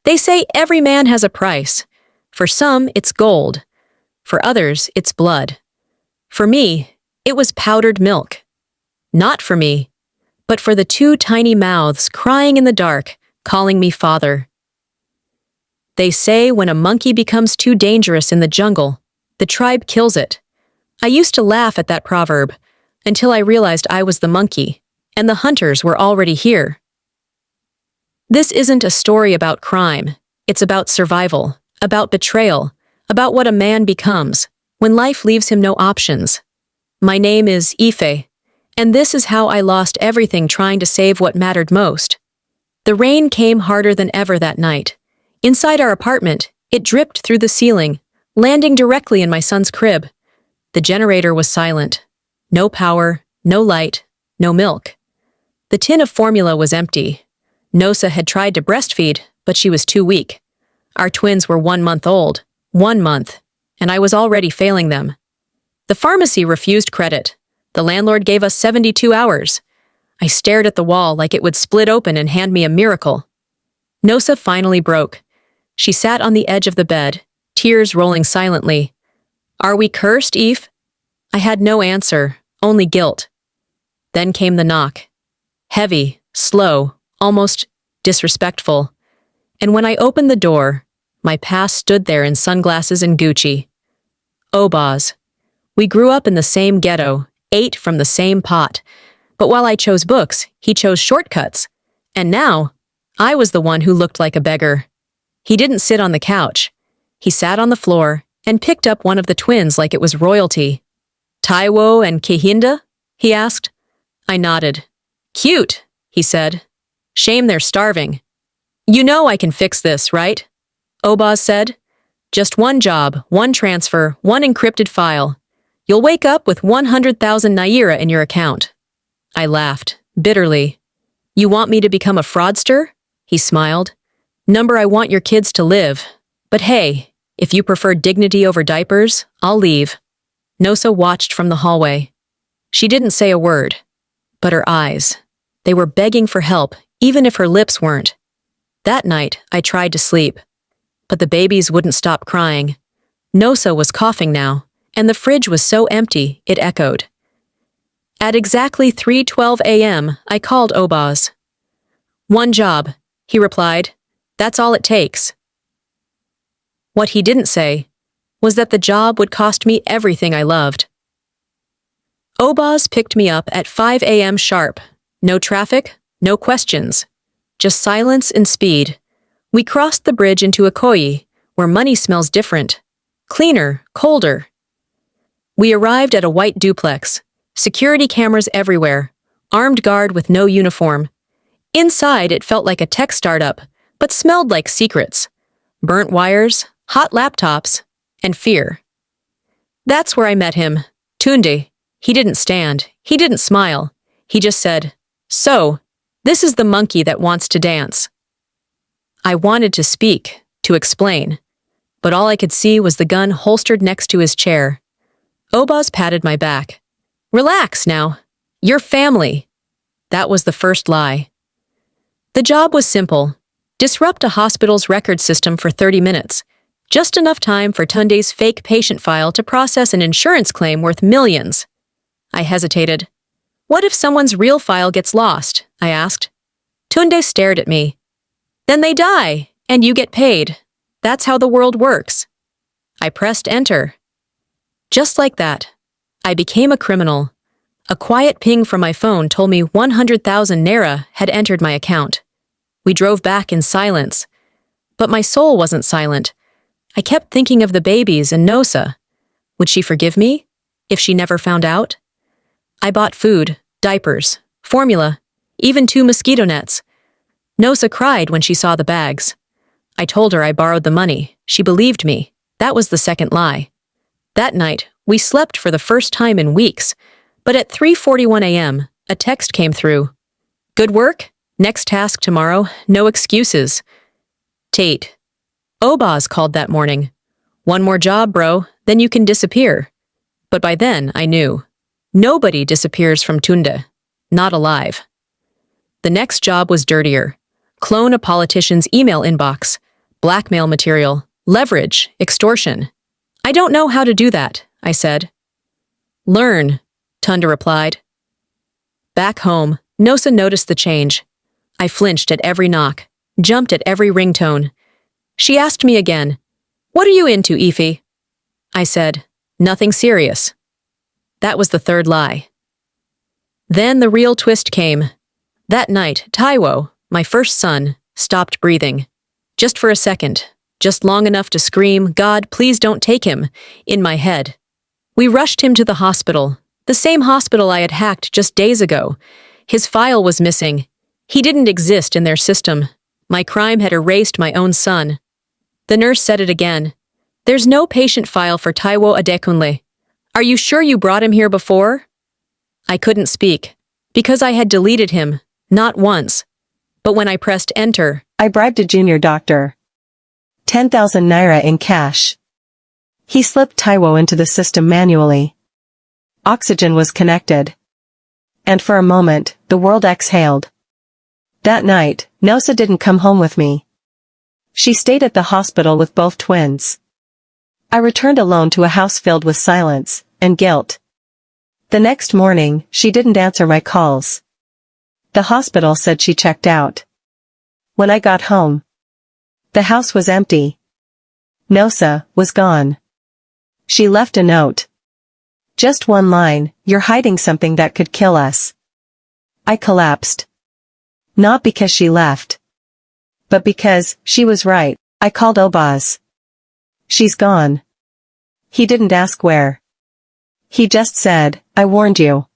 They say every man has a price. For some, it's gold. For others, it's blood. For me, it was powdered milk. Not for me, but for the two tiny mouths crying in the dark, calling me father. They say when a monkey becomes too dangerous in the jungle, the tribe kills it. I used to laugh at that proverb until I realized I was the monkey, and the hunters were already here. This isn't a story about crime. It's about survival, about betrayal, about what a man becomes when life leaves him no options. My name is Ife, and this is how I lost everything trying to save what mattered most. The rain came harder than ever that night. Inside our apartment, it dripped through the ceiling, landing directly in my son's crib. The generator was silent. No power, no light, no milk. The tin of formula was empty. Nosa had tried to breastfeed, but she was too weak. Our twins were 1 month old, 1 month, and I was already failing them. The pharmacy refused credit. The landlord gave us 72 hours. I stared at the wall like it would split open and hand me a miracle. Nosa finally broke. She sat on the edge of the bed, tears rolling silently. "Are we cursed, Eve?" I had no answer, only guilt. Then came the knock. Heavy, slow, almost disrespectful. And when I opened the door, my past stood there in sunglasses and Gucci. Obaz. We grew up in the same ghetto, ate from the same pot. But while I chose books, he chose shortcuts. And now, I was the one who looked like a beggar. He didn't sit on the couch. He sat on the floor and picked up one of the twins like it was royalty. "Taiwo and Kihinda?" he asked. I nodded. "Cute," he said. "Shame they're starving." "You know I can fix this, right?" Obaz said. "Just one job, one transfer, one encrypted file. You'll wake up with 100,000 Naira in your account." I laughed, bitterly. "You want me to become a fraudster?" He smiled. "Number, I want your kids to live. But hey, if you prefer dignity over diapers, I'll leave." Nosa watched from the hallway. She didn't say a word. But her eyes, they were begging for help, even if her lips weren't. That night, I tried to sleep. But the babies wouldn't stop crying. Nosa was coughing now, and the fridge was so empty, it echoed. At exactly 3:12 a.m., I called Obaz. "One job," he replied. "That's all it takes." What he didn't say was that the job would cost me everything I loved. Obaz picked me up at 5 a.m. sharp. No traffic, no questions. Just silence and speed. We crossed the bridge into Ikoyi, where money smells different. Cleaner, colder. We arrived at a white duplex. Security cameras everywhere. Armed guard with no uniform. Inside, it felt like a tech startup, but smelled like secrets. Burnt wires, hot laptops, and fear. That's where I met him, Tunde. He didn't stand. He didn't smile. He just said, "So, this is the monkey that wants to dance." I wanted to speak, to explain, but all I could see was the gun holstered next to his chair. Obaz patted my back. "Relax now. You're family." That was the first lie. The job was simple. Disrupt a hospital's record system for 30 minutes. Just enough time for Tunde's fake patient file to process an insurance claim worth millions. I hesitated. "What if someone's real file gets lost?" I asked. Tunde stared at me. "Then they die, and you get paid. That's how the world works." I pressed enter. Just like that, I became a criminal. A quiet ping from my phone told me 100,000 Naira had entered my account. We drove back in silence. But my soul wasn't silent. I kept thinking of the babies and Nosa. Would she forgive me, if she never found out? I bought food, diapers, formula, even 2 mosquito nets. Nosa cried when she saw the bags. I told her I borrowed the money. She believed me. That was the second lie. That night, we slept for the first time in weeks, but at 3:41 a.m., a text came through. "Good work? Next task tomorrow, no excuses." Tate. Obaz called that morning. "One more job, bro, then you can disappear." But by then, I knew. Nobody disappears from Tunde. Not alive. The next job was dirtier. Clone a politician's email inbox. blackmail material, leverage, extortion. I don't know how to do that, I said. Learn, Tunda replied. Back home, Nosa noticed the change. I flinched at every knock, jumped at every ringtone. She asked me again, "What are you into, Ify?" I said, "Nothing serious." That was the third lie. Then the real twist came. That night, Taiwo, my first son, stopped breathing. Just for a second, just long enough to scream, "God, please don't take him," in my head. We rushed him to the hospital, the same hospital I had hacked just days ago. His file was missing. He didn't exist in their system. My crime had erased my own son. The nurse said it again. "There's no patient file for Taiwo Adekunle. Are you sure you brought him here before?" I couldn't speak, because I had deleted him, not once. But when I pressed enter, I bribed a junior doctor. 10,000 naira in cash. He slipped Taiwo into the system manually. Oxygen was connected. And for a moment, the world exhaled. That night, Nosa didn't come home with me. She stayed at the hospital with both twins. I returned alone to a house filled with silence and guilt. The next morning, she didn't answer my calls. The hospital said she checked out. When I got home, the house was empty. Nosa was gone. She left a note. Just one line, "You're hiding something that could kill us." I collapsed. Not because she left, but because she was right. I called Obaz. "She's gone." He didn't ask where. He just said, "I warned you."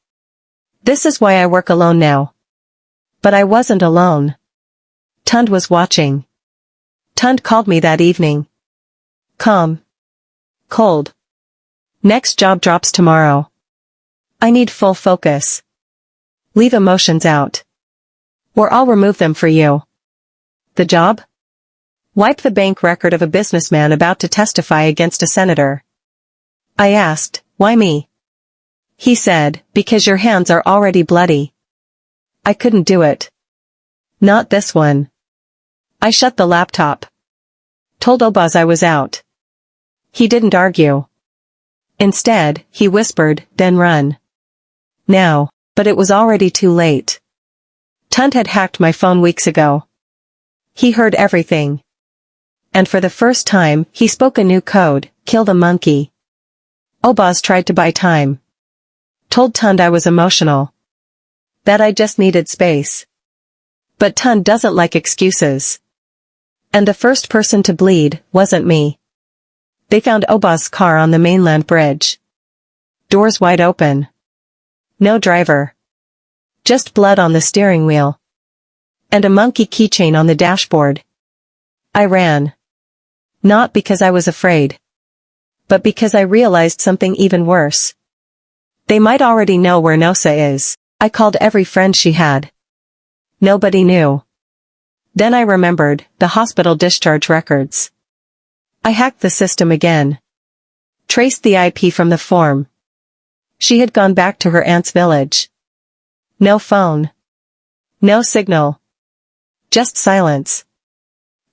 This is why I work alone now. But I wasn't alone. Tund was watching. Tund called me that evening. Calm. Cold. "Next job drops tomorrow. I need full focus. Leave emotions out. Or I'll remove them for you." The job? Wipe the bank record of a businessman about to testify against a senator. I asked, "Why me?" He said, "Because your hands are already bloody." I couldn't do it. Not this one. I shut the laptop. Told Obaz I was out. He didn't argue. Instead, he whispered, "Then run. Now." But it was already too late. Tund had hacked my phone weeks ago. He heard everything. And for the first time, he spoke a new code, "Kill the monkey." Obaz tried to buy time. Told Tund I was emotional. That I just needed space. But Tund doesn't like excuses. And the first person to bleed wasn't me. They found Obaz's car on the mainland bridge. Doors wide open. No driver. Just blood on the steering wheel. And a monkey keychain on the dashboard. I ran. Not because I was afraid. But because I realized something even worse. They might already know where Nosa is. I called every friend she had. Nobody knew. Then I remembered the hospital discharge records. I hacked the system again. Traced the IP from the form. She had gone back to her aunt's village. No phone. No signal. Just silence.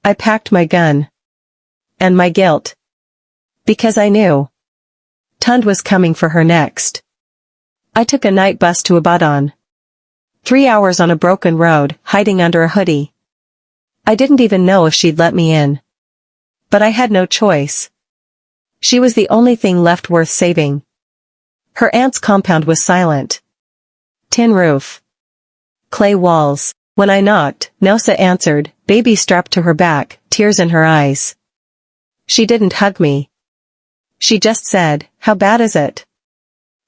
I packed my gun. And my guilt. Because I knew. Tund was coming for her next. I took a night bus to Ibadan. 3 hours on a broken road, hiding under a hoodie. I didn't even know if she'd let me in. But I had no choice. She was the only thing left worth saving. Her aunt's compound was silent. Tin roof. Clay walls. When I knocked, Nosa answered, baby strapped to her back, tears in her eyes. She didn't hug me. She just said, "How bad is it?"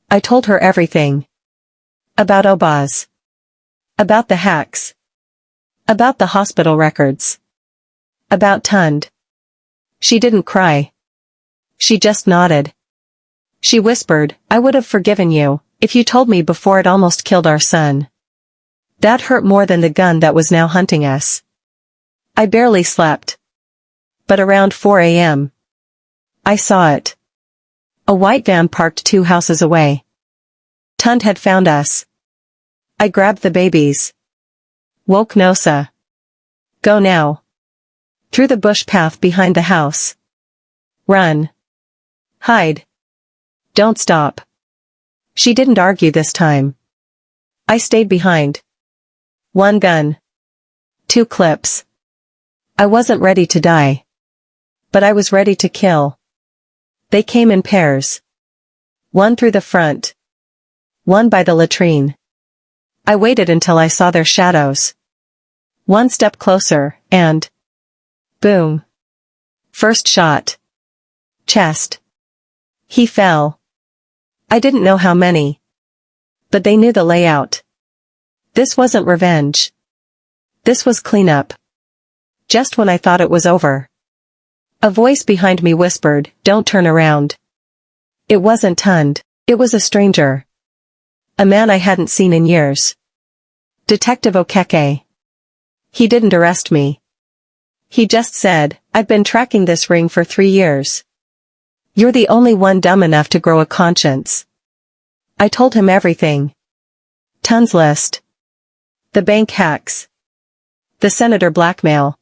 I told her everything. About Obaz. About the hacks. About the hospital records. About Tund. She didn't cry. She just nodded. She whispered, "I would have forgiven you, if you told me before it almost killed our son." That hurt more than the gun that was now hunting us. I barely slept. But around 4 a.m. I saw it. A white van parked 2 houses away. Tund had found us. I grabbed the babies. Woke Nosa. "Go now. Through the bush path behind the house. Run. Hide. Don't stop. She didn't argue this time. I stayed behind. 1 gun. 2 clips. I wasn't ready to die. But I was ready to kill. They came in pairs. 1 through the front. 1 by the latrine. I waited until I saw their shadows. 1 step closer, and... boom. First shot. Chest. He fell. I didn't know how many. But they knew the layout. This wasn't revenge. This was cleanup. Just when I thought it was over. A voice behind me whispered, "Don't turn around." It wasn't Tund. It was a stranger. A man I hadn't seen in years. Detective Okeke. He didn't arrest me. He just said, "I've been tracking this ring for 3 years. You're the only one dumb enough to grow a conscience." I told him everything. Tund's list. The bank hacks. The senator blackmail.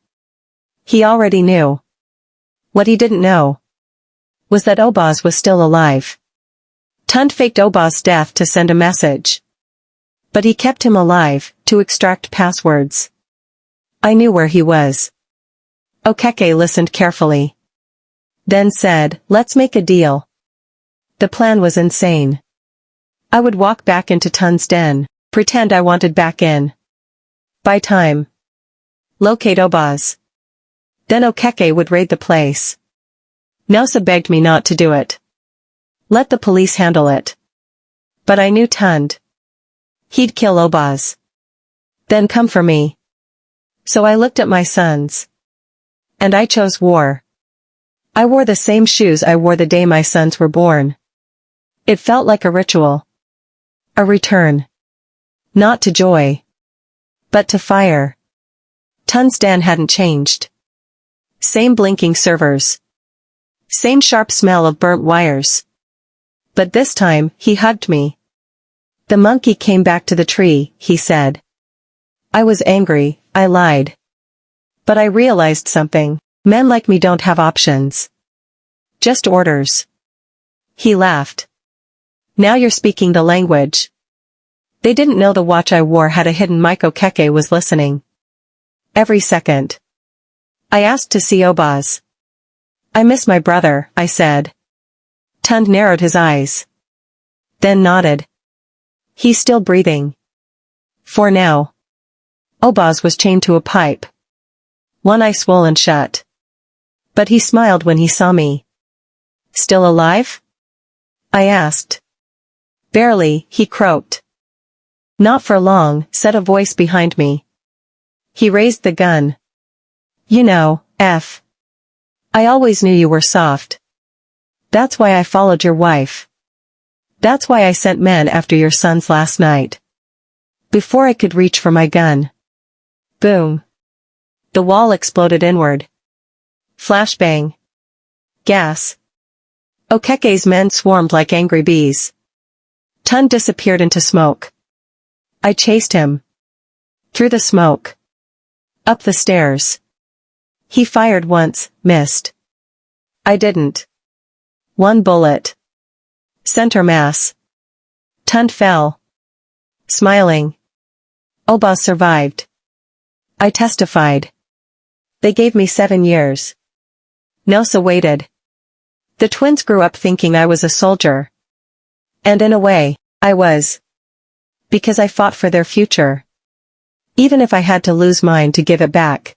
He already knew. What he didn't know was that Obaz was still alive. Tund faked Obaz's death to send a message. But he kept him alive, to extract passwords. I knew where he was. Okeke listened carefully. Then said, "Let's make a deal." The plan was insane. I would walk back into Tund's den, pretend I wanted back in. Buy time. Locate Obaz. Then Okeke would raid the place. Nausa begged me not to do it. Let the police handle it. But I knew Tund. He'd kill Obaz. Then come for me. So I looked at my sons. And I chose war. I wore the same shoes I wore the day my sons were born. It felt like a ritual. A return. Not to joy. But to fire. Tund's den hadn't changed. Same blinking servers. Same sharp smell of burnt wires. But this time, he hugged me. "The monkey came back to the tree," he said. I was angry, I lied. But I realized something. Men like me don't have options. Just orders. He laughed. "Now you're speaking the language." They didn't know the watch I wore had a hidden mic. Okeke was listening. Every second. I asked to see Obaz. "I miss my brother," I said. Tund narrowed his eyes. Then nodded. "He's still breathing. For now." Obaz was chained to a pipe. One eye swollen shut. But he smiled when he saw me. "Still alive?" I asked. "Barely," he croaked. "Not for long," said a voice behind me. He raised the gun. "You know, F. I always knew you were soft. That's why I followed your wife. That's why I sent men after your sons last night. Before I could reach for my gun." Boom. The wall exploded inward. Flashbang. Gas. Okeke's men swarmed like angry bees. Tund disappeared into smoke. I chased him. Through the smoke. Up the stairs. He fired once, missed. I didn't. 1 bullet. Center mass. Tund fell. Smiling. Obaz survived. I testified. They gave me 7 years. Nosa waited. The twins grew up thinking I was a soldier. And in a way, I was. Because I fought for their future. Even if I had to lose mine to give it back.